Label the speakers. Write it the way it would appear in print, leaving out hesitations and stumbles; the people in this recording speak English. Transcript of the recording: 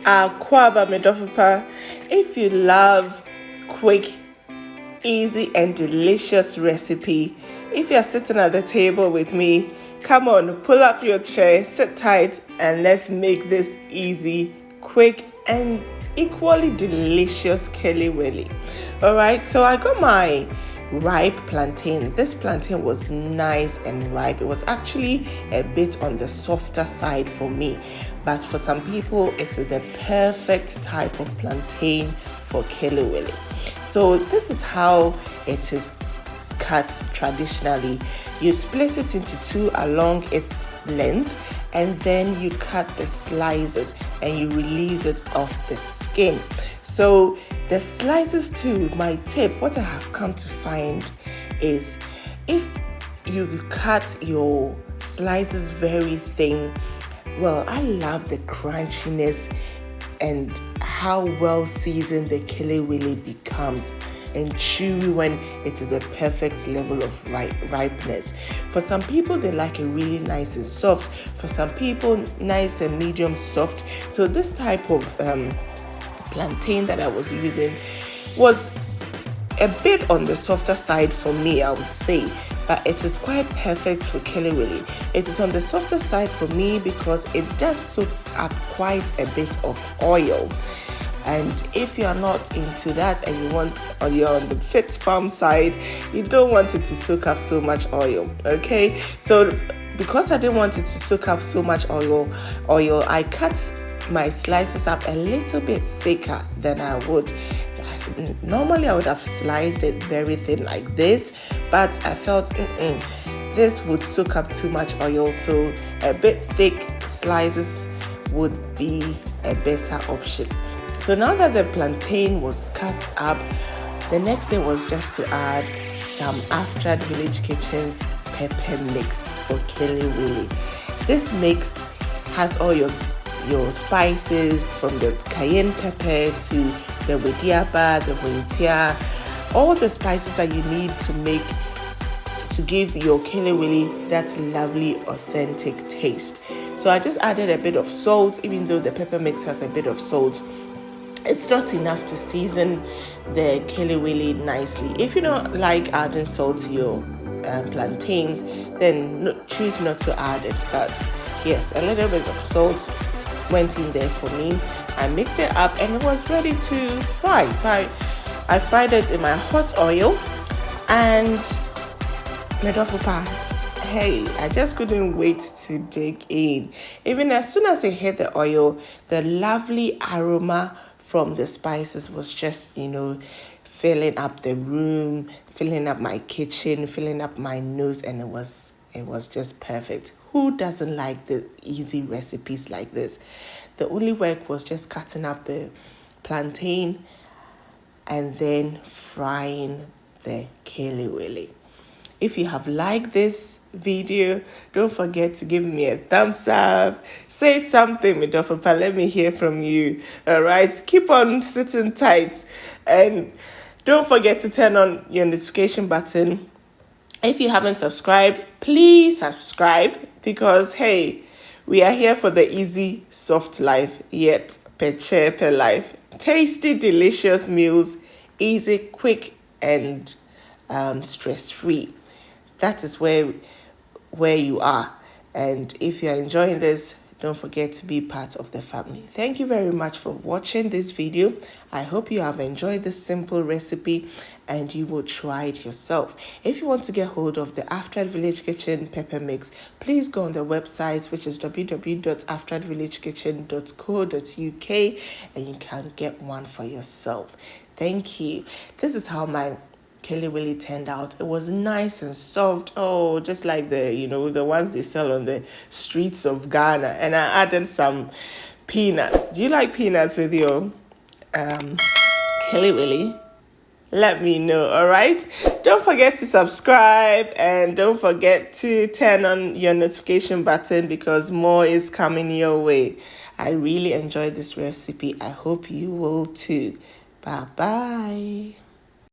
Speaker 1: Akwaba Medofupa. If you love quick, easy and delicious recipe, if you're sitting at the table with me, come on, pull up your chair, sit tight, and let's make this easy, quick, and equally delicious Kelewele. All right, so I got my ripe plantain. This plantain was nice and ripe. It was actually a bit on the softer side for me, but for some people it is the perfect type of plantain for Kelewele. So this is how it is cut traditionally. You split it into two along its length, and then you cut the slices and you release it off the skin. So the slices too, my tip, what I have come to find is if you cut your slices very thin, well, I love the crunchiness and how well seasoned the Kelewele becomes, and chewy when it is a perfect level of ripeness. For some people, they like it really nice and soft. For some people, nice and medium soft. So this type of plantain that I was using was a bit on the softer side for me, I would say, but it is quite perfect for Kelewele. It is on the softer side for me because it does soak up quite a bit of oil. And if you're not into that and you're on the fit farm side, you don't want it to soak up so much oil, okay? So because I didn't want it to soak up so much oil, I cut my slices up a little bit thicker than I would. Normally I would have sliced it very thin like this, but I felt this would soak up too much oil, so a bit thick slices would be a better option. So now that the plantain was cut up, the next thing was just to add some After Village Kitchen's Peppermix for Kelewele. This mix has all your spices, from the cayenne pepper to the wediaba, the wintia, all the spices that you need to give your Kelewele that lovely authentic taste. So I just added a bit of salt. Even though the Peppermix has a bit of salt, it's not enough to season the Kelewele nicely. If you don't like adding salt to your plantains, then choose not to add it. But yes, a little bit of salt went in there for me. I mixed it up and it was ready to fry. So I fried it in my hot oil, and Medofupa, hey, I just couldn't wait to dig in. Even as soon as it hit the oil, the lovely aroma from the spices was just, filling up the room, filling up my kitchen, filling up my nose, and it was just perfect. Who doesn't like the easy recipes like this? The only work was just cutting up the plantain and then frying the Kelewele. If you have liked this video, don't forget to give me a thumbs up. Say something, Medofupa. Let me hear from you. All right, keep on sitting tight, and don't forget to turn on your notification button. If you haven't subscribed, please subscribe, because hey, we are here for the easy, soft life, yet per life. Tasty, delicious meals, easy, quick, and stress-free. That is where you are. And if you're enjoying this, don't forget to be part of the family. Thank you very much for watching this video. I hope you have enjoyed this simple recipe and you will try it yourself. If you want to get hold of the After Village Kitchen Peppermix, please go on the website, which is www.aftervillagekitchen.co.uk, and you can get one for yourself. Thank you. This is how my Kelewele turned out. It was nice and soft. Oh, just like the ones they sell on the streets of Ghana. And I added some peanuts. Do you like peanuts with your Kelewele? Let me know, all right? Don't forget to subscribe and don't forget to turn on your notification button, because more is coming your way. I really enjoyed this recipe. I hope you will too. Bye-bye.